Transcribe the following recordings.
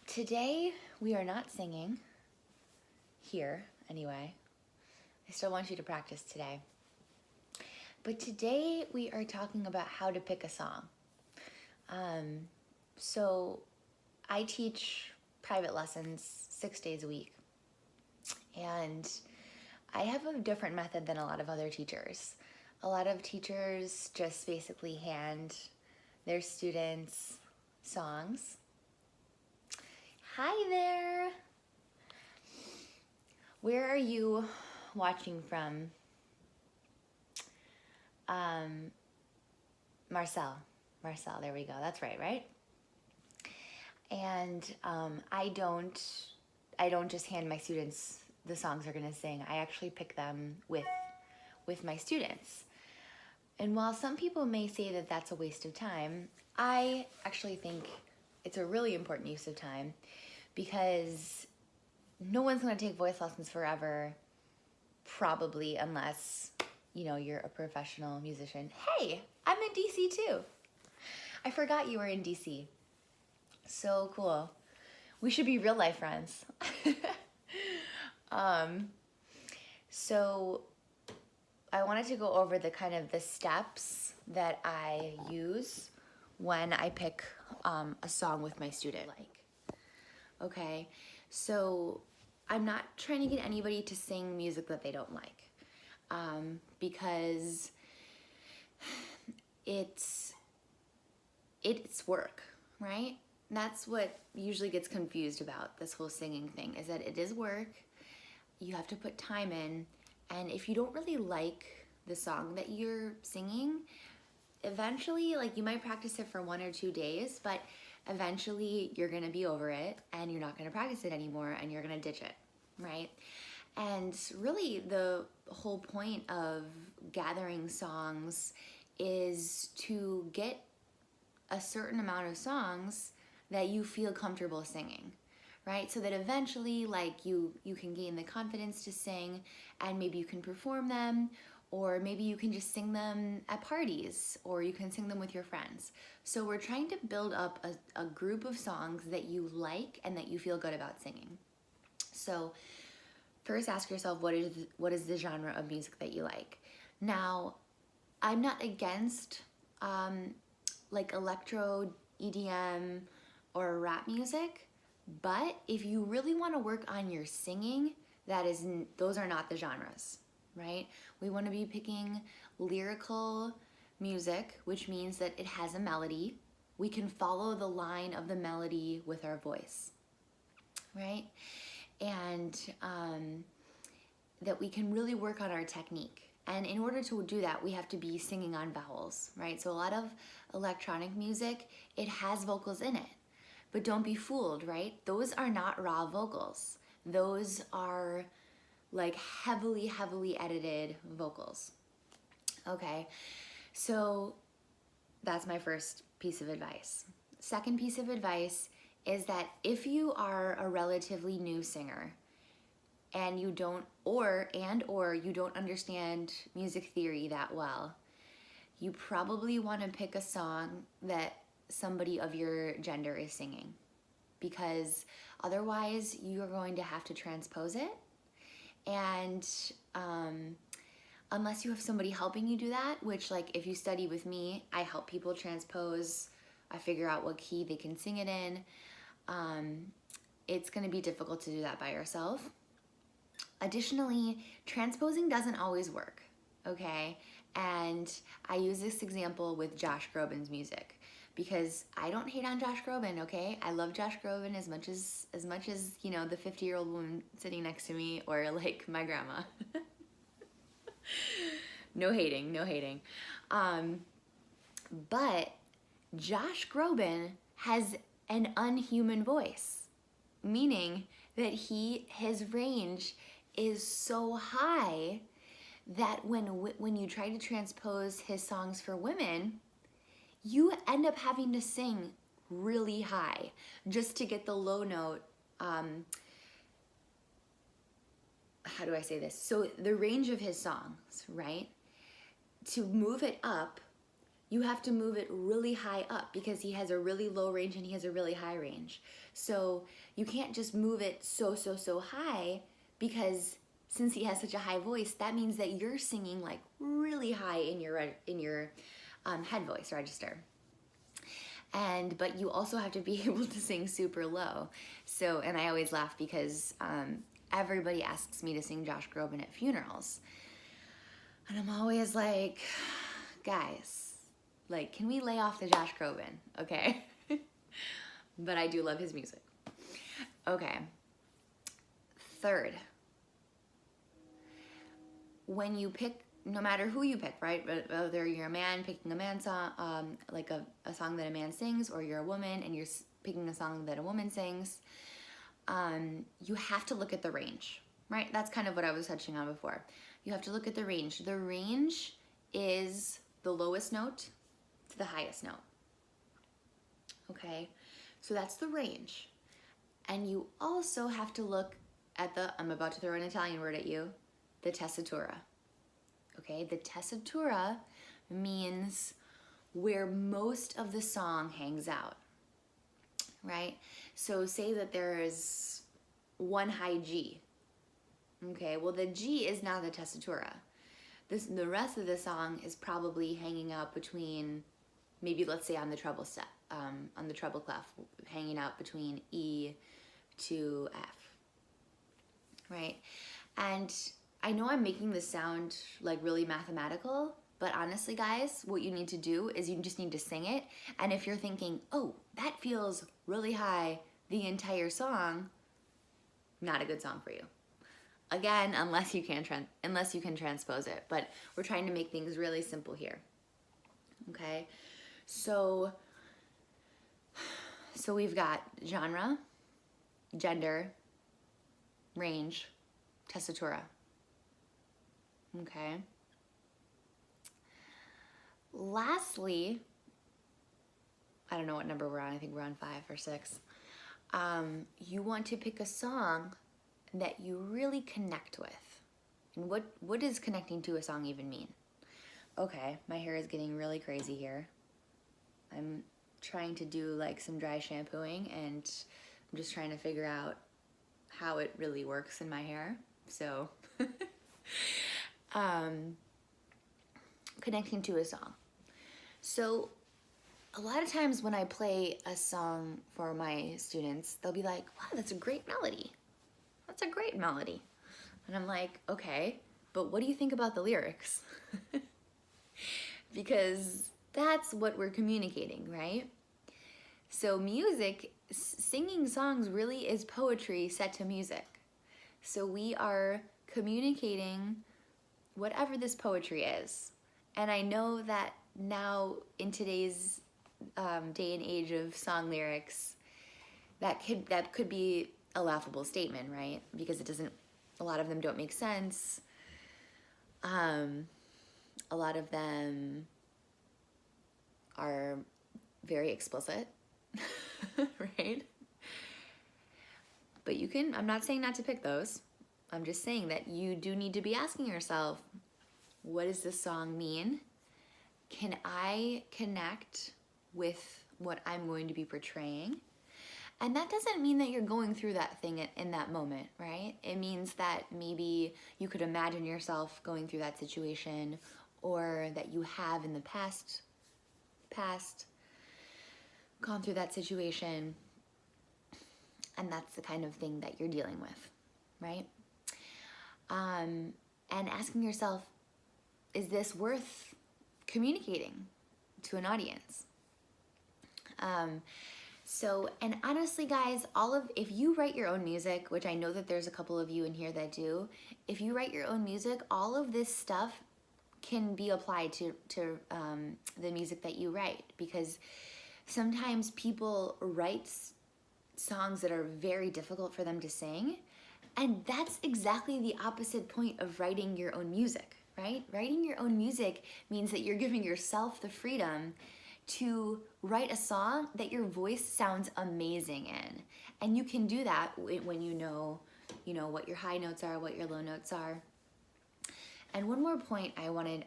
Today, we are not singing, here anyway. I still want you to practice today. But today, we are talking about how to pick a song. So I teach private lessons 6 days a week. And I have a different method than a lot of other teachers. A lot of teachers just basically hand their students songs. Hi there! Where are you watching from? Marcel, there we go. That's right? And I don't just hand my students the songs they're gonna sing. I actually pick them with my students. And while some people may say that that's a waste of time, I actually think it's a really important use of time because no one's gonna take voice lessons forever, probably, unless, you know, you're a professional musician. Hey, I'm in DC too. I forgot you were in DC. So cool. We should be real life friends. So I wanted to go over the steps that I use when I pick a song with my student. Okay, so I'm not trying to get anybody to sing music that they don't like, because it's work, right? That's what usually gets confused about this whole singing thing, is that it is work. You have to put time in, and if you don't really like the song that you're singing, eventually, you might practice it for 1 or 2 days, but eventually you're gonna be over it and you're not gonna practice it anymore and you're gonna ditch it, right? And really the whole point of gathering songs is to get a certain amount of songs that you feel comfortable singing, right? So that eventually you can gain the confidence to sing, and maybe you can perform them, or maybe you can just sing them at parties, or you can sing them with your friends. So we're trying to build up a group of songs that you like and that you feel good about singing. So first ask yourself, what is the genre of music that you like? Now, I'm not against electro, EDM, or rap music, but if you really want to work on your singing, those are not the genres, right? We want to be picking lyrical music, which means that it has a melody. We can follow the line of the melody with our voice, right? And that we can really work on our technique. And in order to do that, we have to be singing on vowels, right? So a lot of electronic music, it has vocals in it. But don't be fooled, right? Those are not raw vocals. Those are heavily edited vocals. Okay, so that's my first piece of advice. Second piece of advice is that if you are a relatively new singer and you don't or you don't understand music theory that well, you probably want to pick a song that somebody of your gender is singing, because otherwise you are going to have to transpose it. And unless you have somebody helping you do that, which if you study with me, I help people transpose, I figure out what key they can sing it in, it's gonna be difficult to do that by yourself. Additionally, transposing doesn't always work, okay? And I use this example with Josh Groban's music, because I don't hate on Josh Groban, okay? I love Josh Groban as much as you know, the 50-year-old woman sitting next to me, or my grandma. No hating. But Josh Groban has an unhuman voice, meaning that his range is so high that when you try to transpose his songs for women, you end up having to sing really high just to get the low note. How do I say this? So the range of his songs, right? To move it up, you have to move it really high up, because he has a really low range and he has a really high range. So you can't just move it so high, because since he has such a high voice, that means that you're singing like really high in your head voice register. But you also have to be able to sing super low. So, and I always laugh because everybody asks me to sing Josh Groban at funerals. And I'm always like, guys, like, can we lay off the Josh Groban, okay? But I do love his music. Okay. Third, when you pick, no matter who you pick, right? Whether you're a man picking a man song, like a song that a man sings, or you're a woman and you're picking a song that a woman sings, you have to look at the range, right? That's kind of what I was touching on before. You have to look at the range. The range is the lowest note to the highest note. Okay, so that's the range. And you also have to look at the, I'm about to throw an Italian word at you, the tessitura. Okay, the tessitura means where most of the song hangs out, right? So say that there is one high G. Okay, well the G is not the tessitura. The rest of the song is probably hanging out between, maybe let's say on the treble step, on the treble clef, hanging out between E to F, right? And I know I'm making this sound like really mathematical, but honestly guys, what you need to do is you just need to sing it. And if you're thinking, oh, that feels really high the entire song, not a good song for you. Again, unless you can transpose it, but we're trying to make things really simple here. Okay, so we've got genre, gender, range, tessitura. Okay. Lastly, I don't know what number we're on. I think we're on 5 or 6. You want to pick a song that you really connect with. And what does connecting to a song even mean? Okay, my hair is getting really crazy here. I'm trying to do like some dry shampooing, and I'm just trying to figure out how it really works in my hair. So connecting to a song. So a lot of times when I play a song for my students, they'll be like, wow, that's a great melody. That's a great melody. And I'm like, okay, but what do you think about the lyrics? Because that's what we're communicating, right? So music, singing songs really is poetry set to music. So we are communicating whatever this poetry is. And I know that now in today's day and age of song lyrics, that could be a laughable statement, right? Because a lot of them don't make sense. A lot of them are very explicit, right? But I'm not saying not to pick those. I'm just saying that you do need to be asking yourself, what does this song mean? Can I connect with what I'm going to be portraying? And that doesn't mean that you're going through that thing in that moment, right? It means that maybe you could imagine yourself going through that situation, or that you have in the past gone through that situation, and that's the kind of thing that you're dealing with, right? And asking yourself, is this worth communicating to an audience? And honestly guys, if you write your own music, which I know that there's a couple of you in here that do, if you write your own music, all of this stuff can be applied to the music that you write, because sometimes people write songs that are very difficult for them to sing, and that's exactly the opposite point of writing your own music, right? Writing your own music means that you're giving yourself the freedom to write a song that your voice sounds amazing in. And you can do that when you know what your high notes are, what your low notes are. And one more point I wanted,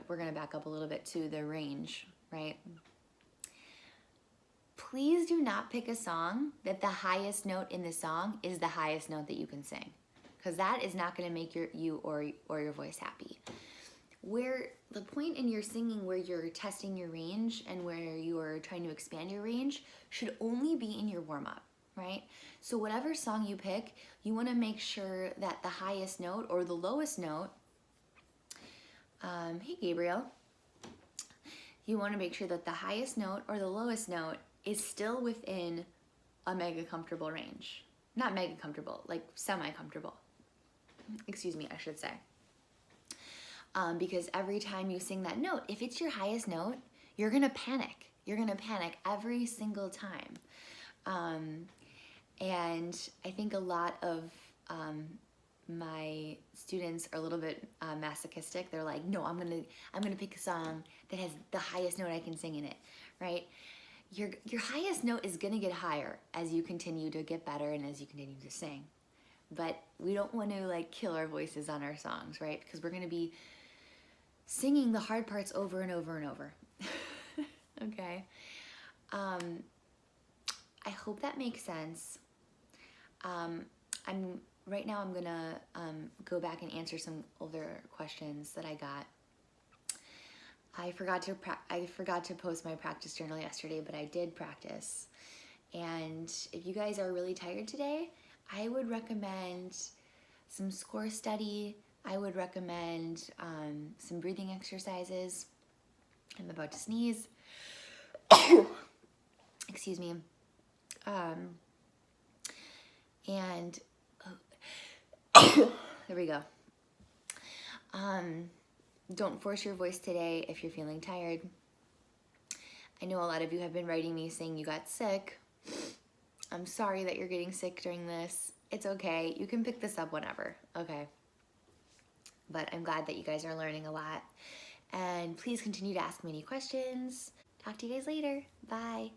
we're gonna back up a little bit to the range, right? please do not pick a song that the highest note in the song is the highest note that you can sing, because that is not going to make you or your voice happy. Where the point in your singing where you're testing your range and where you're trying to expand your range should only be in your warm-up, right? So whatever song you pick, you want to make sure that the highest note or the lowest note, hey Gabriel, you want to make sure that the highest note or the lowest note is still within a mega comfortable range. Not mega comfortable, like semi-comfortable. Excuse me, I should say. Because every time you sing that note, if it's your highest note, you're gonna panic. You're gonna panic every single time. And I think a lot of my students are a little bit masochistic. They're like, no, I'm gonna pick a song that has the highest note I can sing in it, right? Your highest note is gonna get higher as you continue to get better and as you continue to sing. But we don't want to like kill our voices on our songs, right? Because we're gonna be singing the hard parts over and over and over. Okay. I hope that makes sense. Right now I'm gonna go back and answer some older questions that I got. I forgot to post my practice journal yesterday, but I did practice. And if you guys are really tired today, I would recommend some score study. I would recommend some breathing exercises. I'm about to sneeze. Excuse me. And there we go. Don't force your voice today if you're feeling tired. I know a lot of you have been writing me saying you got sick. I'm sorry that you're getting sick during this. It's okay. You can pick this up whenever, okay? But I'm glad that you guys are learning a lot. And please continue to ask me any questions. Talk to you guys later. Bye.